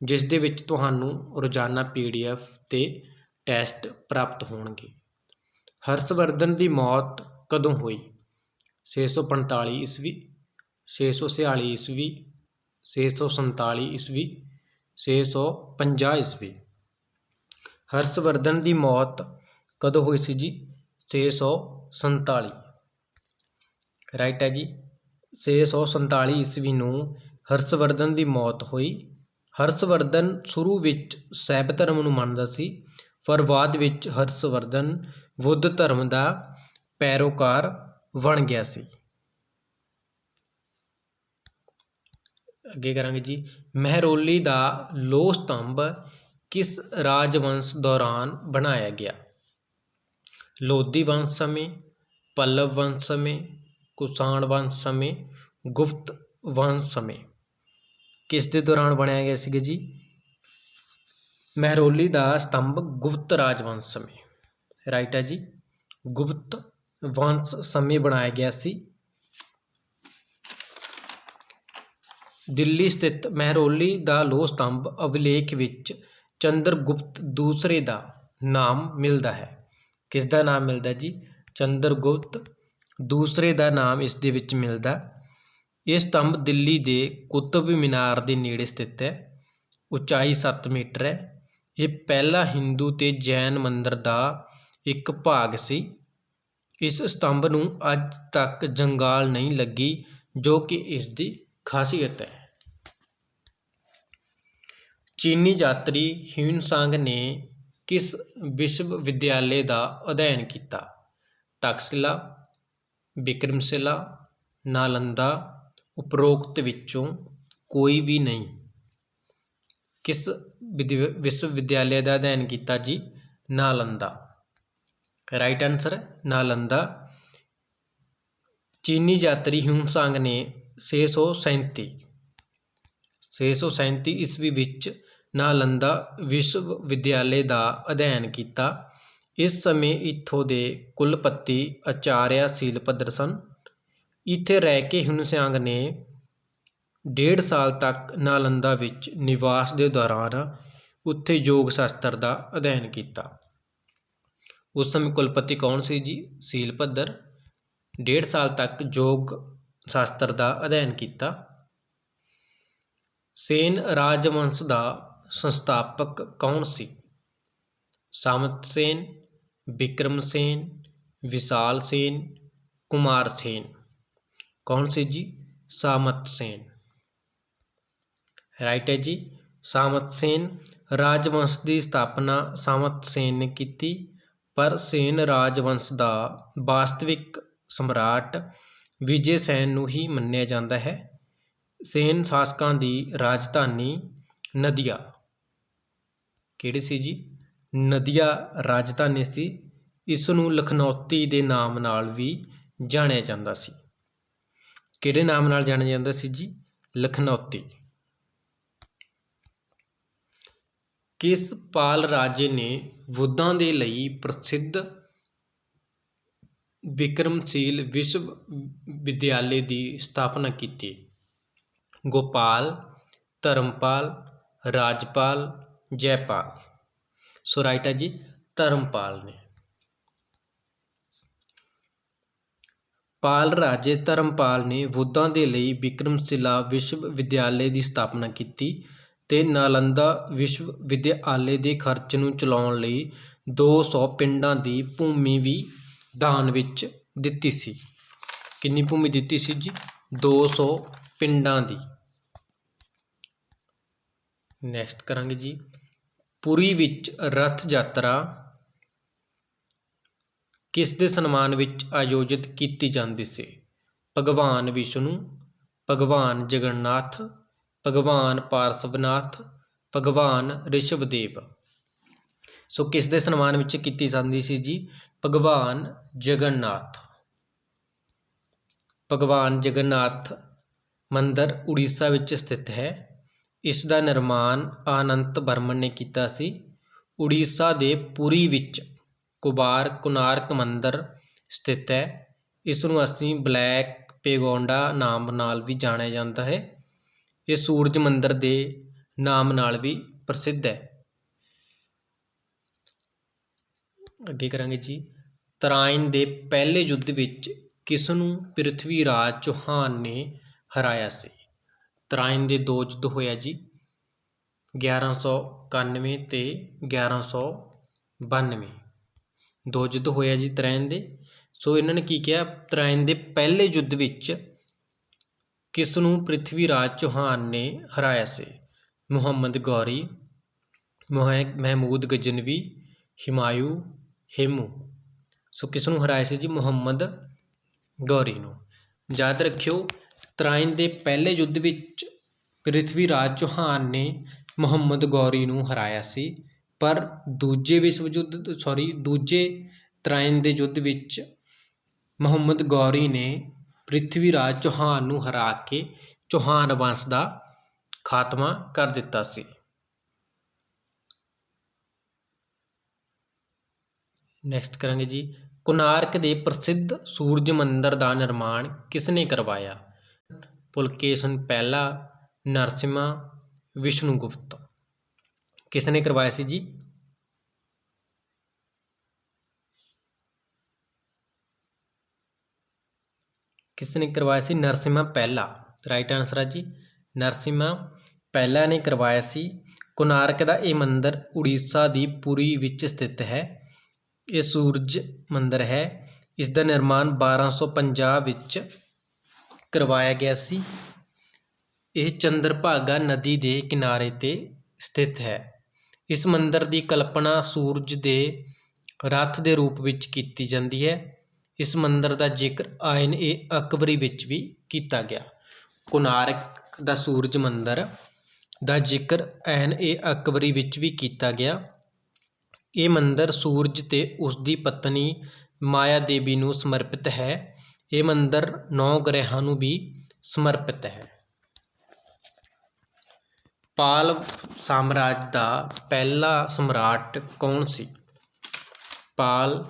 ਜਿਸ ਦੇ ਵਿੱਚ ਤੁਹਾਨੂੰ ਰੋਜ਼ਾਨਾ PDF ਤੇ ਟੈਸਟ ਪ੍ਰਾਪਤ ਹੋਣਗੇ। ਹਰਸ਼ਵਰਧਨ ਦੀ ਮੌਤ ਕਦੋਂ ਹੋਈ? 645 ਈਸਵੀ, 646 ਈਸਵੀ, 647 ਈਸਵੀ, 650 ਈਸਵੀ। ਹਰਸ਼ਵਰਧਨ ਦੀ ਮੌਤ ਕਦੋਂ ਹੋਈ ਸੀ ਜੀ? 647। ਰਾਈਟ ਹੈ ਜੀ। 647 ਈਸਵੀ ਨੂੰ ਹਰਸ਼ਵਰਧਨ ਦੀ ਮੌਤ ਹੋਈ। ਹਰਸ਼ਵਰਧਨ ਸ਼ੁਰੂ ਵਿੱਚ ਸ਼ੈਵ ਧਰਮ ਨੂੰ ਮੰਨਦਾ ਸੀ, ਪਰ ਬਾਅਦ ਵਿੱਚ ਹਰਸ਼ਵਰਧਨ ਬੁੱਧ ਧਰਮ ਦਾ ਪੈਰੋਕਾਰ ਬਣ ਗਿਆ ਸੀ। ਅੱਗੇ ਕਰਾਂਗੇ ਜੀ। ਮਹਿਰੌਲੀ ਦਾ ਲੋਹ ਸਤੰਭ ਕਿਸ ਰਾਜਵੰਸ਼ ਦੌਰਾਨ ਬਣਾਇਆ ਗਿਆ? ਲੋਧੀ ਵੰਸ਼ ਸਮੇਂ, ਪੱਲਵ ਵੰਸ਼ ਸਮੇਂ, ਕੁਸ਼ਾਣ ਵੰਸ਼ ਸਮੇਂ, ਗੁਪਤ ਵੰਸ਼ ਸਮੇਂ। ਕਿਸ ਦੇ ਦੌਰਾਨ ਬਣਾਇਆ ਗਿਆ ਸੀਗਾ ਜੀ? ਮਹਿਰੌਲੀ ਦਾ ਸਤੰਭ ਗੁਪਤ ਰਾਜਵੰਸ਼ ਸਮੇਂ। ਰਾਈਟ ਹੈ ਜੀ। ਗੁਪਤ ਵੰਸ਼ ਸਮੇਂ ਬਣਾਇਆ ਗਿਆ ਸੀ। ਦਿੱਲੀ ਸਥਿਤ ਮਹਿਰੌਲੀ ਦਾ ਲੋਹ ਸਤੰਭ ਅਭਿਲੇਖ ਵਿੱਚ ਚੰਦਰਗੁਪਤ ਦੂਸਰੇ ਦਾ ਨਾਮ ਮਿਲਦਾ ਹੈ। ਕਿਸ ਦਾ ਨਾਮ ਮਿਲਦਾ ਜੀ? ਚੰਦਰਗੁਪਤ ਦੂਸਰੇ ਦਾ ਨਾਮ ਇਸ ਦੇ ਵਿੱਚ ਮਿਲਦਾ। ਇਹ ਸਤੰਭ ਦਿੱਲੀ ਦੇ ਕੁਤਬ ਮੀਨਾਰ ਦੇ ਨੇੜੇ ਸਥਿਤ ਹੈ। ਉਚਾਈ 7 ਮੀਟਰ ਹੈ। ਇਹ ਪਹਿਲਾ ਹਿੰਦੂ ਤੇ ਜੈਨ ਮੰਦਰ ਦਾ ਇੱਕ ਭਾਗ ਸੀ। ਇਸ ਸਤੰਭ ਨੂੰ ਅੱਜ ਤੱਕ ਜੰਗਾਲ ਨਹੀਂ ਲੱਗੀ, ਜੋ ਕਿ ਇਸ ਦੀ ਖਾਸੀਅਤ ਹੈ। ਚੀਨੀ ਯਾਤਰੀ ਹਿਊਨ-ਸਾਂਗ ਨੇ ਕਿਸ ਵਿਸ਼ਵ ਵਿਦਿਆਲੇ ਦਾ ਅਧਿਐਨ ਕੀਤਾ? ਤਕਸ਼ਿਲਾ, ਵਿਕਰਮਸ਼ਿਲਾ, ਨਾਲੰਦਾ। ਉਪਰੋਕਤ ਵਿੱਚੋਂ ਕੋਈ ਵੀ ਨਹੀਂ। ਕਿਸ ਵਿਸ਼ਵ ਵਿਦਿਆਲੇ ਦਾ ਅਧਿਐਨ ਕੀਤਾ ਜੀ? ਨਾਲੰਦਾ। Right answer Nalanda. ਚੀਨੀ ਯਾਤਰੀ ਹਿਊਨ-ਸਾਂਗ ਨੇ 637 ਈਸਵੀ ਵਿੱਚ ਨਾਲੰਦਾ ਵਿਸ਼ਵ ਵਿਦਿਆਲੇ ਦਾ ਅਧਿਐਨ ਕੀਤਾ। ਇਸ ਸਮੇਂ ਇੱਥੋਂ ਦੇ ਕੁਲਪਤੀ ਆਚਾਰਿਆ ਸ਼ੀਲਭਦਰ ਸਨ। ਇੱਥੇ ਰਹਿ ਕੇ ਹਿਊਨ-ਸਾਂਗ ਨੇ 1.5 ਸਾਲ ਤੱਕ ਨਾਲੰਦਾ ਵਿੱਚ ਨਿਵਾਸ ਦੇ ਦੌਰਾਨ ਉੱਥੇ ਯੋਗ ਸ਼ਾਸਤਰ ਦਾ ਅਧਿਐਨ ਕੀਤਾ। ਉਸ ਸਮੇਂ ਕੁਲਪਤੀ ਕੌਣ ਸੀ ਜੀ? ਸ਼ੀਲਭਦਰ। 1.5 ਸਾਲ ਤੱਕ ਯੋਗ ਸ਼ਾਸਤਰ ਦਾ ਅਧਿਐਨ ਕੀਤਾ। ਸੇਨ ਰਾਜਵੰਸ਼ ਦਾ ਸੰਸਥਾਪਕ ਕੌਣ ਸੀ? ਸਾਮੰਤਸੇਨ, ਵਿਕਰਮਸੇਨ, ਵਿਸ਼ਾਲਸੇਨ, ਕੁਮਾਰਸੇਨ। ਕੌਣ ਸੀ ਜੀ? ਸਾਮੰਤਸੇਨ। ਰਾਈਟ ਹੈ ਜੀ। ਸਾਮੰਤਸੇਨ। ਰਾਜਵੰਸ਼ ਦੀ ਸਥਾਪਨਾ ਸਾਮੰਤਸੇਨ ਨੇ ਕੀਤੀ, ਪਰ ਸੇਨ ਰਾਜਵੰਸ਼ ਦਾ ਵਾਸਤਵਿਕ ਸਮਰਾਟ ਵਿਜੇ ਸੈਨ ਨੂੰ ਹੀ ਮੰਨਿਆ ਜਾਂਦਾ ਹੈ। ਸੇਨ ਸ਼ਾਸਕਾਂ ਦੀ ਰਾਜਧਾਨੀ ਨਦੀਆ ਕਿਹੜੀ ਸੀ ਜੀ? ਨਦੀਆ ਰਾਜਧਾਨੀ ਸੀ। ਇਸ ਨੂੰ ਲਖਨੌਤੀ ਦੇ ਨਾਮ ਨਾਲ ਵੀ ਜਾਣਿਆ ਜਾਂਦਾ ਸੀ। ਕਿਹੜੇ ਨਾਮ ਨਾਲ ਜਾਣਿਆ ਜਾਂਦਾ ਸੀ ਜੀ? ਲਖਨੌਤੀ। ਕਿਸ ਪਾਲ ਰਾਜੇ ਨੇ ਬੁੱਧਾਂ ਦੇ ਲਈ ਪ੍ਰਸਿੱਧ ਵਿਕਰਮਸ਼ੀਲ ਵਿਸ਼ਵ ਵਿਦਿਆਲੇ ਦੀ ਸਥਾਪਨਾ ਕੀਤੀ? ਗੋਪਾਲ, ਧਰਮਪਾਲ, ਰਾਜਪਾਲ, ਜੈਪਾਲ। ਸੋ ਰਾਈਟ ਹੈ ਜੀ ਧਰਮਪਾਲ ਨੇ। ਪਾਲ ਰਾਜੇ ਧਰਮਪਾਲ ਨੇ ਬੁੱਧਾਂ ਦੇ ਲਈ ਵਿਕਰਮਸ਼ਿਲਾ ਵਿਸ਼ਵ ਵਿਦਿਆਲੇ ਦੀ ਸਥਾਪਨਾ ਕੀਤੀ ਤੇ ਨਾਲੰਦਾ ਵਿਸ਼ਵ ਵਿਦਿਆਲੇ ਦੇ ਖਰਚ ਨੂੰ ਚਲਾਉਣ ਲਈ 200 ਪਿੰਡਾਂ ਦੀ ਭੂਮੀ ਵੀ ਦਾਨ ਵਿੱਚ ਦਿੱਤੀ ਸੀ। ਕਿੰਨੀ ਭੂਮੀ ਦਿੱਤੀ ਸੀ ਜੀ? 200 ਪਿੰਡਾਂ ਦੀ। ਨੈਕਸਟ ਕਰਾਂਗੇ ਜੀ। ਪੁਰੀ ਵਿੱਚ ਰਥ ਯਾਤਰਾ ਕਿਸ ਦੇ ਸਨਮਾਨ ਵਿੱਚ ਆਯੋਜਿਤ ਕੀਤੀ ਜਾਂਦੀ ਸੀ? ਭਗਵਾਨ ਵਿਸ਼ਨੂੰ, ਭਗਵਾਨ ਜਗਨਨਾਥ, ਭਗਵਾਨ ਪਾਰਸਵਨਾਥ, ਭਗਵਾਨ ਰਿਸ਼ਭਦੇਵ। ਸੋ ਕਿਸ ਦੇ ਸਨਮਾਨ ਵਿੱਚ ਕੀਤੀ ਜਾਂਦੀ ਸੀ ਜੀ? ਭਗਵਾਨ ਜਗਨਨਾਥ। ਭਗਵਾਨ ਜਗਨਨਾਥ ਮੰਦਰ ਉੜੀਸਾ ਵਿੱਚ ਸਥਿਤ ਹੈ। ਇਸ ਦਾ ਨਿਰਮਾਣ ਅਨੰਤ ਬਰਮਨ ਨੇ ਕੀਤਾ ਸੀ। ਉੜੀਸਾ ਦੇ ਪੁਰੀ ਵਿੱਚ ਕੋਨਾਰਕ ਮੰਦਰ ਸਥਿਤ ਹੈ। ਇਸ ਨੂੰ ਅਸੀਂ ਬਲੈਕ ਪੈਗੋਡਾ ਨਾਮ ਨਾਲ ਵੀ ਜਾਣਿਆ ਜਾਂਦਾ ਹੈ। ਇਹ ਸੂਰਜ ਮੰਦਰ ਦੇ ਨਾਮ ਨਾਲ ਵੀ ਪ੍ਰਸਿੱਧ ਹੈ। ਅੱਗੇ ਕਰਾਂਗੇ ਜੀ, ਤਰਾਇਨ ਦੇ ਪਹਿਲੇ ਯੁੱਧ ਵਿੱਚ ਕਿਸ ਨੂੰ ਪ੍ਰਿਥਵੀ ਰਾਜ ਚੌਹਾਨ ਨੇ ਹਰਾਇਆ ਸੀ? ਤਰਾਇਨ ਦੇ 2 ਯੁੱਧ ਹੋਇਆ ਜੀ, 1191 ਤੇ 1192। 2 ਯੁੱਧ ਹੋਇਆ ਜੀ ਤਰਾਇਨ ਦੇ। ਸੋ ਇਹਨਾਂ ਨੇ ਕੀ ਕਿਹਾ? ਤਰਾਇਨ ਦੇ ਪਹਿਲੇ ਯੁੱਧ ਵਿੱਚ ਕਿਸ ਨੂੰ ਪ੍ਰਿਥਵੀ ਰਾਜ ਚੌਹਾਨ ਨੇ ਹਰਾਇਆ ਸੀ? ਮੁਹੰਮਦ ਗੌਰੀ, ਮਹਿਮੂਦ ਗਜਨਵੀ, ਹਿਮਾਯੂ, ਹੇਮੂ। ਸੋ ਕਿਸ ਨੂੰ ਹਰਾਇਆ ਸੀ ਜੀ? ਮੁਹੰਮਦ ਗੌਰੀ ਨੂੰ। ਯਾਦ ਰੱਖਿਓ, ਤਰਾਇਨ ਦੇ ਪਹਿਲੇ ਯੁੱਧ ਵਿੱਚ ਪ੍ਰਿਥਵੀ ਰਾਜ ਚੌਹਾਨ ਨੇ ਮੁਹੰਮਦ ਗੌਰੀ ਨੂੰ ਹਰਾਇਆ ਸੀ, ਪਰ ਦੂਜੇ ਤਰਾਇਨ ਦੇ ਯੁੱਧ ਵਿੱਚ ਮੁਹੰਮਦ ਗੌਰੀ ਨੇ ਪ੍ਰਿਥਵੀ ਰਾਜ ਚੌਹਾਨ ਨੂੰ ਹਰਾ ਕੇ ਚੌਹਾਨ ਵੰਸ਼ ਦਾ ਖਾਤਮਾ ਕਰ ਦਿੱਤਾ ਸੀ। ਨੈਕਸਟ ਕਰਾਂਗੇ ਜੀ, ਕੋਨਾਰਕ ਦੇ ਪ੍ਰਸਿੱਧ ਸੂਰਜ ਮੰਦਰ ਦਾ ਨਿਰਮਾਣ ਕਿਸ ਨੇ ਕਰਵਾਇਆ? ਪੁਲਕੇਸ਼ਨ ਪਹਿਲਾ, ਨਰਸਿਮਹਾ, ਵਿਸ਼ਨੂਗੁਪਤ। ਕਿਸ ਨੇ ਕਰਵਾਇਆ ਸੀ ਜੀ? ਕਿਸ ਨੇ ਕਰਵਾਇਆ ਸੀ? ਨਰਸਿਮਹਾ ਪਹਿਲਾ। ਰਾਈਟ ਆਨਸਰ ਹੈ ਜੀ, ਨਰਸਿਮਹਾ ਪਹਿਲਾ ਨੇ ਕਰਵਾਇਆ ਸੀ। ਕੋਨਾਰਕ ਦਾ ਇਹ ਮੰਦਰ ਉੜੀਸਾ ਦੀ ਪੁਰੀ ਵਿੱਚ ਸਥਿਤ ਹੈ। ਇਹ ਸੂਰਜ ਮੰਦਰ ਹੈ। ਇਸ ਦਾ ਨਿਰਮਾਣ 1250 ਵਿੱਚ ਕਰਵਾਇਆ ਗਿਆ ਸੀ। ਇਹ ਚੰਦਰਭਾਗਾ ਨਦੀ ਦੇ ਕਿਨਾਰੇ 'ਤੇ ਸਥਿਤ ਹੈ। ਇਸ ਮੰਦਰ ਦੀ ਕਲਪਨਾ ਸੂਰਜ ਦੇ ਰੱਥ ਦੇ ਰੂਪ ਵਿੱਚ ਕੀਤੀ ਜਾਂਦੀ ਹੈ। ਇਸ ਮੰਦਰ ਦਾ ਜ਼ਿਕਰ ਆਇਨ-ਏ-ਅਕਬਰੀ ਵਿੱਚ ਵੀ ਕੀਤਾ ਗਿਆ। ਕੋਨਾਰਕ ਦਾ ਸੂਰਜ ਮੰਦਰ ਦਾ ਜ਼ਿਕਰ ਆਇਨ-ਏ-ਅਕਬਰੀ ਵਿੱਚ ਵੀ ਕੀਤਾ ਗਿਆ। ਇਹ ਮੰਦਰ ਸੂਰਜ ਤੇ ਉਸ ਦੀ ਪਤਨੀ ਮਾਇਆ ਦੇਵੀ ਨੂੰ ਸਮਰਪਿਤ ਹੈ। ਇਹ ਮੰਦਰ 9 ਗ੍ਰਹਿਆਂ ਨੂੰ ਵੀ ਸਮਰਪਿਤ ਹੈ। ਪਾਲ ਸਾਮਰਾਜ ਦਾ ਪਹਿਲਾ ਸਮਰਾਟ ਕੌਣ ਸੀ? ਪਾਲ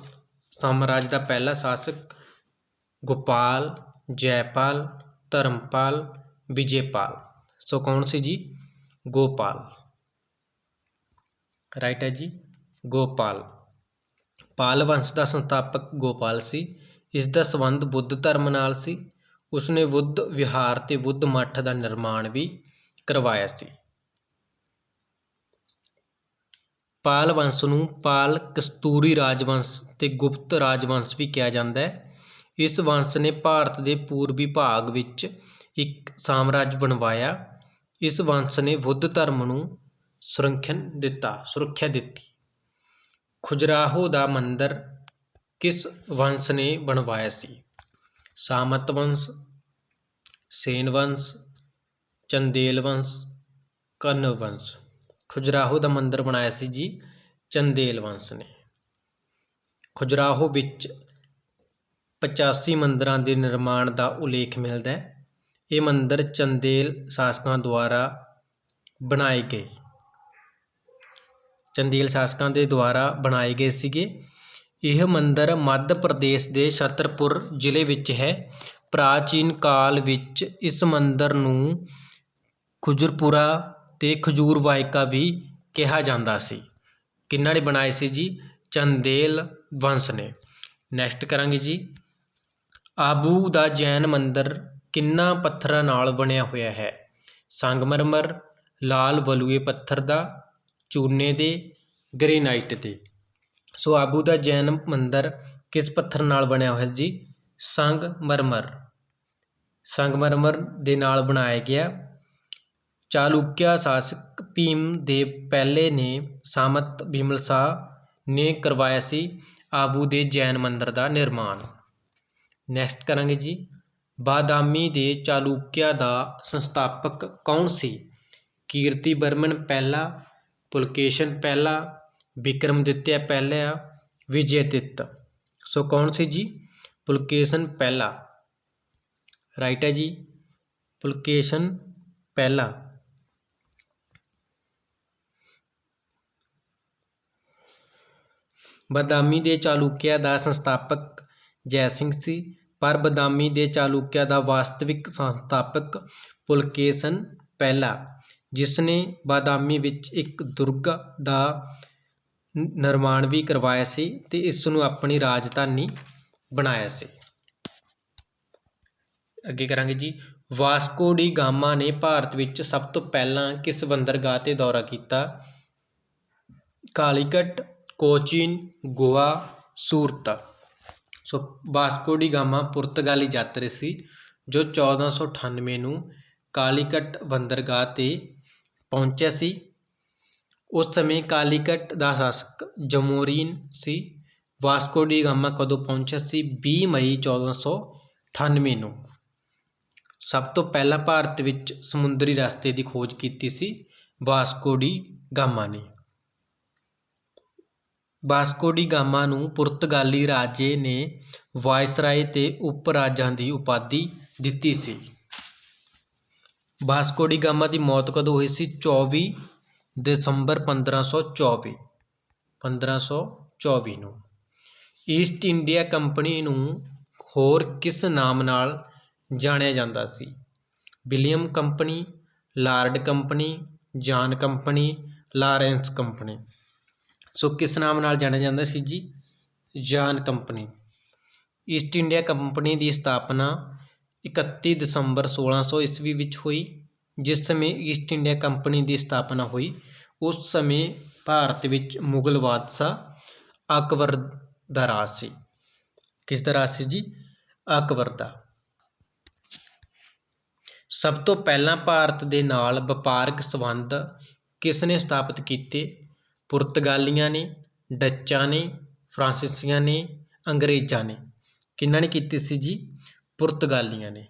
ਸਾਮਰਾਜ ਦਾ ਪਹਿਲਾ ਸ਼ਾਸਕ ਗੋਪਾਲ, ਜੈਪਾਲ, ਧਰਮਪਾਲ, ਵਿਜੇਪਾਲ। ਸੋ ਕੌਣ ਸੀ ਜੀ? ਗੋਪਾਲ। ਰਾਈਟ ਹੈ ਜੀ, ਗੋਪਾਲ। ਪਾਲ ਵੰਸ਼ ਦਾ ਸੰਸਥਾਪਕ ਗੋਪਾਲ ਸੀ। ਇਸ ਦਾ ਸੰਬੰਧ ਬੁੱਧ ਧਰਮ ਨਾਲ ਸੀ। ਉਸਨੇ ਬੁੱਧ ਵਿਹਾਰ ਤੇ ਬੁੱਧ ਮੱਠ ਦਾ ਨਿਰਮਾਣ ਵੀ ਕਰਵਾਇਆ ਸੀ। ਪਾਲ ਵੰਸ਼ ਨੂੰ ਪਾਲ ਕਸਤੂਰੀ ਰਾਜਵੰਸ਼ ਤੇ ਗੁਪਤ ਰਾਜਵੰਸ਼ ਵੀ ਕਿਹਾ ਜਾਂਦਾ ਹੈ। ਇਸ ਵੰਸ਼ ਨੇ ਭਾਰਤ ਦੇ ਪੂਰਬੀ ਭਾਗ ਵਿੱਚ ਇੱਕ ਸਾਮਰਾਜ ਬਣਵਾਇਆ। ਇਸ ਵੰਸ਼ ਨੇ ਬੁੱਧ ਧਰਮ ਨੂੰ ਸੁਰੱਖਿਆ ਦਿੱਤੀ। ਖੁਜਰਾਹੋ ਦਾ ਮੰਦਰ ਕਿਸ ਵੰਸ਼ ਨੇ ਬਣਵਾਇਆ ਸੀ? ਸਾਮੰਤ ਵੰਸ਼, ਸੇਨ ਵੰਸ਼, ਚੰਦੇਲ ਵੰਸ਼, ਕਨਵ ਵੰਸ਼। ਖੁਜਰਾਹੋ ਦਾ ਮੰਦਰ ਬਣਾਇਆ ਸੀ ਜੀ ਚੰਦੇਲ ਵੰਸ਼ ਨੇ। ਖੁਜਰਾਹੋ ਵਿੱਚ 85 ਮੰਦਰਾਂ ਦੇ ਨਿਰਮਾਣ ਦਾ ਉਲੇਖ ਮਿਲਦਾ ਹੈ। ਇਹ ਮੰਦਰ ਚੰਦੇਲ ਸ਼ਾਸਕਾਂ ਦੁਆਰਾ ਬਣਾਏ ਗਏ ਸੀਗੇ। ਇਹ ਮੰਦਰ ਮੱਧ ਪ੍ਰਦੇਸ਼ ਦੇ ਛਤਰਪੁਰ ਜ਼ਿਲ੍ਹੇ ਵਿੱਚ ਹੈ। ਪ੍ਰਾਚੀਨ ਕਾਲ ਵਿੱਚ ਇਸ ਮੰਦਰ ਨੂੰ ਖੁਜਰਪੁਰਾ ਤੇ ਖਜੂਰ ਵਾਇਕਾ ਵੀ ਕਿਹਾ ਜਾਂਦਾ ਸੀ। ਕਿਹਨਾਂ ਨੇ ਬਣਾਏ ਸੀ ਜੀ? ਚੰਦੇਲ ਵੰਸ਼ ਨੇ। ਨੈਕਸਟ ਕਰਾਂਗੇ ਜੀ, ਆਬੂ ਦਾ ਜੈਨ ਮੰਦਰ ਕਿੰਨਾਂ ਪੱਥਰਾਂ ਨਾਲ ਬਣਿਆ ਹੋਇਆ ਹੈ? ਸੰਗਮਰਮਰ, ਲਾਲ ਬਲੂਏ ਪੱਥਰ ਦਾ, ਚੂਨੇ ਦੇ, ਗ੍ਰੇਨਾਈਟ ਦੇ। ਸੋ ਆਬੂ ਦਾ ਜੈਨ ਮੰਦਰ ਕਿਸ ਪੱਥਰ ਨਾਲ ਬਣਿਆ ਹੋਇਆ ਜੀ? ਸੰਗਮਰਮਰ ਦੇ ਨਾਲ ਬਣਾਇਆ ਗਿਆ। ਚਾਲੁਕਿਆ ਸ਼ਾਸਕ ਭੀਮ ਦੇਵ ਪਹਿਲੇ ਨੇ ਸਾਮੰਤ ਭੀਮਲ ਸ਼ਾਹ ਨੇ ਕਰਵਾਇਆ ਸੀ। ਆਬੂ ਦੇ ਜੈਨ ਮੰਦਰ ਦਾ ਨਿਰਮਾਣ। ਨੈਕਸਟ ਕਰਾਂਗੇ ਜੀ, ਬਾਦਾਮੀ ਦੇ ਚਾਲੁਕਿਆ ਦਾ ਸੰਸਥਾਪਕ ਕੌਣ ਸੀ? ਕੀਰਤੀ ਵਰਮਨ ਪਹਿਲਾ, ਪੁਲਕੇਸ਼ਨ ਪਹਿਲਾ, ਵਿਕਰਮਾਦਿੱਤਿਆ ਪਹਿਲਾ, ਵਿਜੇਦਿੱਤ। ਸੋ ਕੌਣ ਸੀ ਜੀ? ਪੁਲਕੇਸ਼ਨ ਪਹਿਲਾ। ਰਾਈਟ ਹੈ ਜੀ, ਪੁਲਕੇਸ਼ਨ ਪਹਿਲਾ। ਬਾਦਾਮੀ ਦੇ ਚਾਲੁਕਿਆ ਦਾ ਸੰਸਥਾਪਕ ਜੈ ਸਿੰਘ ਸੀ, ਪਰ ਬਾਦਾਮੀ ਦੇ ਚਾਲੁਕਿਆ ਦਾ ਵਾਸਤਵਿਕ ਸੰਸਥਾਪਕ ਪੁਲਕੇਸ਼ਨ ਪਹਿਲਾ, ਜਿਸ ਨੇ ਬਾਦਾਮੀ ਵਿੱਚ ਇੱਕ ਦੁਰਗ ਦਾ ਨਿਰਮਾਣ ਵੀ ਕਰਵਾਇਆ ਸੀ ਤੇ ਇਸ ਨੂੰ ਆਪਣੀ ਰਾਜਧਾਨੀ ਬਣਾਇਆ ਸੀ। ਅੱਗੇ ਕਰਾਂਗੇ ਜੀ, ਵਾਸਕੋ ਡੀ ਗਾਮਾ ਨੇ ਭਾਰਤ ਵਿੱਚ ਸਭ ਤੋਂ ਪਹਿਲਾਂ ਕਿਸ ਬੰਦਰਗਾਹ 'ਤੇ ਦੌਰਾ ਕੀਤਾ? ਕਾਲੀਕਟ, ਕੋਚੀਨ, ਗੋਆ, ਸੂਰਤ। ਸੋ ਵਾਸਕੋ ਡੀ ਗਾਮਾ ਪੁਰਤਗਾਲੀ ਯਾਤਰੀ ਸੀ ਜੋ 1498 ਨੂੰ ਕਾਲੀਕਟ ਬੰਦਰਗਾਹ 'ਤੇ ਪਹੁੰਚਿਆ ਸੀ। ਉਸ ਸਮੇਂ ਕਾਲੀਕਟ ਦਾ ਸ਼ਾਸਕ ਜਮੋਰੀਨ ਸੀ। ਵਾਸਕੋ ਡੀ ਗਾਮਾ ਕਦੋਂ ਪਹੁੰਚਿਆ ਸੀ? 20 ਮਈ 1498 ਨੂੰ। ਸਭ ਤੋਂ ਪਹਿਲਾਂ ਭਾਰਤ ਵਿੱਚ ਸਮੁੰਦਰੀ ਰਸਤੇ ਦੀ ਖੋਜ ਕੀਤੀ ਸੀ ਵਾਸਕੋ ਡੀ ਗਾਮਾ ਨੇ। ਵਾਸਕੋ ਡੀ ਗਾਮਾ ਨੂੰ ਪੁਰਤਗਾਲੀ ਰਾਜੇ ਨੇ ਵਾਇਸਰਾਏ ਤੇ ਉਪ ਰਾਜਾਂ ਦੀ ਉਪਾਧੀ ਦਿੱਤੀ ਸੀ। ਵਾਸਕੋ ਡੀ ਗਾਮਾ ਦੀ ਮੌਤ ਕਦੋਂ ਹੋਈ ਸੀ? 24 ਦਸੰਬਰ 1524 ਨੂੰ। ਈਸਟ ਇੰਡੀਆ ਕੰਪਨੀ ਨੂੰ ਹੋਰ ਕਿਸ ਨਾਮ ਨਾਲ ਜਾਣਿਆ ਜਾਂਦਾ ਸੀ? ਵਿਲੀਅਮ ਕੰਪਨੀ, ਲਾਰਡ ਕੰਪਨੀ, ਜਾਨ ਕੰਪਨੀ, ਲਾਰੈਂਸ ਕੰਪਨੀ। ਸੋ ਕਿਸ ਨਾਮ ਨਾਲ ਜਾਣਿਆ ਜਾਂਦਾ ਸੀ ਜੀ? ਜਾਨ ਕੰਪਨੀ। ਈਸਟ ਇੰਡੀਆ ਕੰਪਨੀ ਦੀ ਸਥਾਪਨਾ 31 ਦਸੰਬਰ 1600 ਈਸਵੀ ਵਿੱਚ ਹੋਈ। ਜਿਸ ਸਮੇਂ ਈਸਟ ਇੰਡੀਆ ਕੰਪਨੀ ਦੀ ਸਥਾਪਨਾ ਹੋਈ ਉਸ ਸਮੇਂ ਭਾਰਤ ਵਿੱਚ ਮੁਗਲ ਬਾਦਸ਼ਾਹ ਅਕਬਰ ਦਾ ਰਾਜ ਸੀ। ਕਿਸ ਦਾ ਰਾਜ ਸੀ ਜੀ? ਅਕਬਰ ਦਾ। ਸਭ ਤੋਂ ਪਹਿਲਾਂ ਭਾਰਤ ਦੇ ਨਾਲ ਵਪਾਰਕ ਸੰਬੰਧ ਕਿਸ ਨੇ ਸਥਾਪਿਤ ਕੀਤੇ? ਪੁਰਤਗਾਲੀਆਂ ਨੇ, ਡੱਚਾਂ ਨੇ, ਫਰਾਂਸੀਸੀਆਂ ਨੇ, ਅੰਗਰੇਜ਼ਾਂ ਨੇ। ਕਿਹਨਾਂ ਨੇ ਕੀਤੀ ਸੀ ਜੀ? ਪੁਰਤਗਾਲੀਆਂ ਨੇ।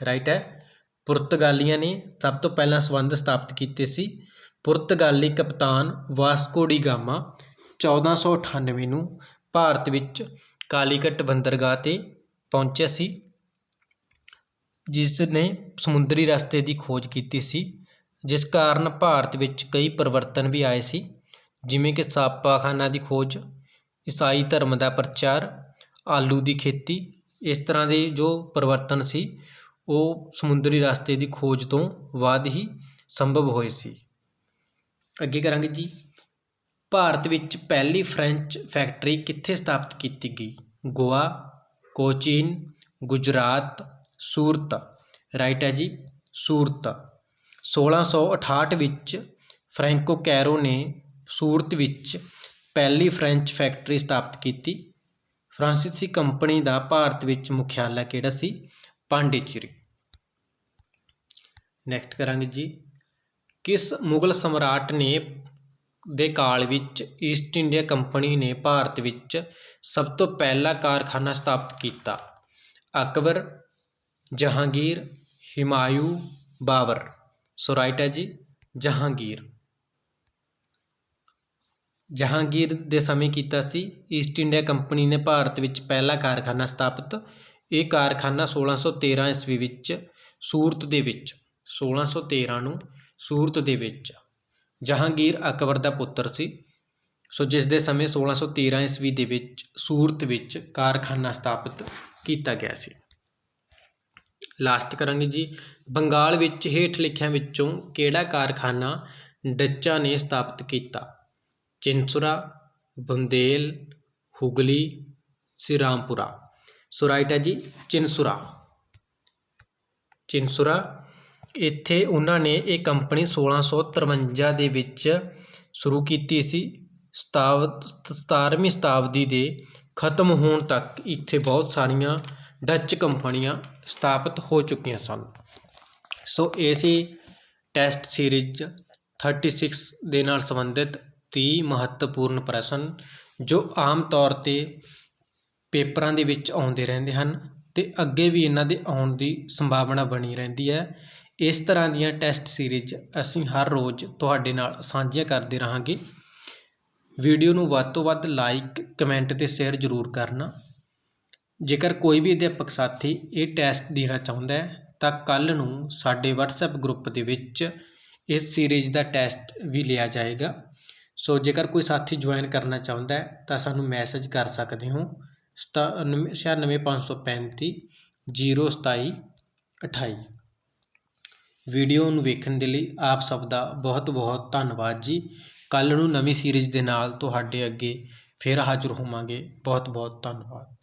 ਰਾਈਟ ਹੈ, ਪੁਰਤਗਾਲੀਆਂ ਨੇ ਸਭ ਤੋਂ ਪਹਿਲਾਂ ਸੰਬੰਧ ਸਥਾਪਿਤ ਕੀਤੇ ਸੀ। ਪੁਰਤਗਾਲੀ ਕਪਤਾਨ ਵਾਸਕੋ ਡੀ ਗਾਮਾ 1498 ਨੂੰ ਭਾਰਤ ਵਿੱਚ ਕਾਲੀਕਟ ਬੰਦਰਗਾਹ 'ਤੇ ਪਹੁੰਚਿਆ ਸੀ, ਜਿਸ ਨੇ ਸਮੁੰਦਰੀ ਰਸਤੇ ਦੀ ਖੋਜ ਕੀਤੀ ਸੀ, ਜਿਸ ਕਾਰਨ ਭਾਰਤ ਵਿੱਚ ਕਈ ਪਰਿਵਰਤਨ ਵੀ ਆਏ ਸੀ, ਜਿਵੇਂ ਕਿ ਛਾਪਾਖਾਨਾ ਦੀ ਖੋਜ, ਈਸਾਈ ਧਰਮ ਦਾ ਪ੍ਰਚਾਰ, ਆਲੂ ਦੀ ਖੇਤੀ। ਇਸ ਤਰ੍ਹਾਂ ਦੇ ਜੋ ਪਰਿਵਰਤਨ ਸੀ ਉਹ ਸਮੁੰਦਰੀ ਰਸਤੇ ਦੀ ਖੋਜ ਤੋਂ ਬਾਅਦ ਹੀ ਸੰਭਵ ਹੋਏ ਸੀ। ਅੱਗੇ ਕਰਾਂਗੇ ਜੀ, ਭਾਰਤ ਵਿੱਚ ਪਹਿਲੀ ਫ੍ਰੈਂਚ ਫੈਕਟਰੀ ਕਿੱਥੇ ਸਥਾਪਿਤ ਕੀਤੀ ਗਈ? ਗੋਆ, ਕੋਚੀਨ, ਗੁਜਰਾਤ, ਸੂਰਤ। ਰਾਈਟ ਹੈ ਜੀ, ਸੂਰਤ। 1668 ਵਿੱਚ ਫ੍ਰੈਂਕੋ ਕੈਰੋ ਨੇ ਸੂਰਤ ਵਿੱਚ ਪਹਿਲੀ ਫ੍ਰੈਂਚ ਫੈਕਟਰੀ ਸਥਾਪਿਤ ਕੀਤੀ। ਫਰਾਂਸੀਸੀ ਕੰਪਨੀ ਦਾ ਭਾਰਤ ਵਿੱਚ ਮੁਖਿਆਲਾ ਕਿਹੜਾ ਸੀ? ਪਾਂਡੀਚੇਰੀ। ਨੈਕਸਟ ਕਰਾਂਗੇ ਜੀ, ਕਿਸ ਮੁਗਲ ਸਮਰਾਟ ਨੇ ਦੇ ਕਾਲ ਵਿੱਚ ਈਸਟ ਇੰਡੀਆ ਕੰਪਨੀ ਨੇ ਭਾਰਤ ਵਿੱਚ ਸਭ ਤੋਂ ਪਹਿਲਾ ਕਾਰਖਾਨਾ ਸਥਾਪਿਤ ਕੀਤਾ? ਅਕਬਰ, ਜਹਾਂਗੀਰ, ਹਿਮਾਯੂ, ਬਾਬਰ। ਸੋ ਰਾਈਟ ਹੈ ਜੀ, ਜਹਾਂਗੀਰ। ਜਹਾਂਗੀਰ ਦੇ ਸਮੇਂ ਕੀਤਾ ਸੀ ਈਸਟ ਇੰਡੀਆ ਕੰਪਨੀ ਨੇ ਭਾਰਤ ਵਿੱਚ ਪਹਿਲਾ ਕਾਰਖਾਨਾ ਸਥਾਪਿਤ। ਇਹ ਕਾਰਖਾਨਾ 1613 ਈਸਵੀ ਵਿੱਚ ਸੂਰਤ ਦੇ ਵਿੱਚ 1613 ਨੂੰ ਸੂਰਤ ਦੇ ਵਿੱਚ ਜਹਾਂਗੀਰ ਅਕਬਰ ਦਾ ਪੁੱਤਰ ਸੀ। ਸੋ ਜਿਸ ਦੇ ਸਮੇਂ 1613 ਈਸਵੀ ਦੇ ਵਿੱਚ ਸੂਰਤ ਵਿੱਚ ਕਾਰਖਾਨਾ ਸਥਾਪਿਤ ਕੀਤਾ ਗਿਆ ਸੀ। ਲਾਸਟ ਕਰਾਂਗੇ ਜੀ, ਬੰਗਾਲ ਵਿੱਚ ਹੇਠ ਲਿਖਿਆਂ ਵਿੱਚੋਂ ਕਿਹੜਾ ਕਾਰਖਾਨਾ ਡੱਚਾਂ ਨੇ ਸਥਾਪਿਤ ਕੀਤਾ? ਚਿੰਸੁਰਾ, ਬੁੰਦੇਲ, ਹੁਗਲੀ, ਸ਼੍ਰੀਰਾਮਪੁਰਾ। ਸੋ ਰਾਈਟ ਹੈ ਜੀ, ਚਿੰਸੁਰਾ। ਚਿੰਸੁਰਾ। ਇੱਥੇ ਉਹਨਾਂ ਨੇ ਇਹ ਕੰਪਨੀ 1653 ਦੇ ਵਿੱਚ ਸ਼ੁਰੂ ਕੀਤੀ ਸੀ। 17ਵੀਂ ਸ਼ਤਾਬਦੀ ਦੇ ਖਤਮ ਹੋਣ ਤੱਕ ਇੱਥੇ ਬਹੁਤ ਸਾਰੀਆਂ ਡੱਚ ਕੰਪਨੀਆਂ ਸਥਾਪਿਤ ਹੋ ਚੁੱਕੀਆਂ ਸਨ। ਸੋ ਇਹ ਸੀ ਟੈਸਟ ਸੀਰੀਜ਼ 36 ਦੇ ਨਾਲ ਸੰਬੰਧਿਤ 30 ਮਹੱਤਵਪੂਰਨ ਪ੍ਰਸ਼ਨ ਜੋ ਆਮ ਤੌਰ 'ਤੇ ਪੇਪਰਾਂ ਦੇ ਵਿੱਚ ਆਉਂਦੇ ਰਹਿੰਦੇ ਹਨ ਅਤੇ ਅੱਗੇ ਵੀ ਇਹਨਾਂ ਦੇ ਆਉਣ ਦੀ ਸੰਭਾਵਨਾ ਬਣੀ ਰਹਿੰਦੀ ਹੈ। ਇਸ ਤਰ੍ਹਾਂ ਦੀਆਂ ਟੈਸਟ ਸੀਰੀਜ਼ ਅਸੀਂ ਹਰ ਰੋਜ਼ ਤੁਹਾਡੇ ਨਾਲ ਸਾਂਝੀਆਂ ਕਰਦੇ ਰਹਾਂਗੇ। ਵੀਡੀਓ ਨੂੰ ਵੱਧ ਤੋਂ ਵੱਧ ਲਾਈਕ, ਕਮੈਂਟ ਅਤੇ ਸ਼ੇਅਰ ਜ਼ਰੂਰ ਕਰਨਾ। ਜੇਕਰ ਕੋਈ ਵੀ ਅਧਿਆਪਕ ਸਾਥੀ ਇਹ ਟੈਸਟ ਦੇਣਾ ਚਾਹੁੰਦਾ ਹੈ ਤਾਂ ਕੱਲ੍ਹ ਨੂੰ ਸਾਡੇ WhatsApp ਗਰੁੱਪ ਦੇ ਵਿੱਚ ਇਸ ਸੀਰੀਜ਼ ਦਾ ਟੈਸਟ ਵੀ ਲਿਆ ਜਾਏਗਾ। ਸੋ ਜੇਕਰ ਕੋਈ ਸਾਥੀ ਜੁਆਇਨ ਕਰਨਾ ਚਾਹੁੰਦਾ ਹੈ ਤਾਂ ਸਾਨੂੰ ਮੈਸੇਜ ਕਰ ਸਕਦੇ ਹੋ 96535 027 28। ਵੀਡੀਓ ਨੂੰ ਵੇਖਣ ਦੇ ਲਈ ਆਪ ਸਭ ਦਾ ਬਹੁਤ ਬਹੁਤ ਧੰਨਵਾਦ ਜੀ। ਕੱਲ੍ਹ ਨੂੰ ਨਵੀਂ ਸੀਰੀਜ਼ ਦੇ ਨਾਲ ਤੁਹਾਡੇ ਅੱਗੇ ਫਿਰ ਹਾਜ਼ਰ ਹੋਵਾਂਗੇ। ਬਹੁਤ ਬਹੁਤ ਧੰਨਵਾਦ।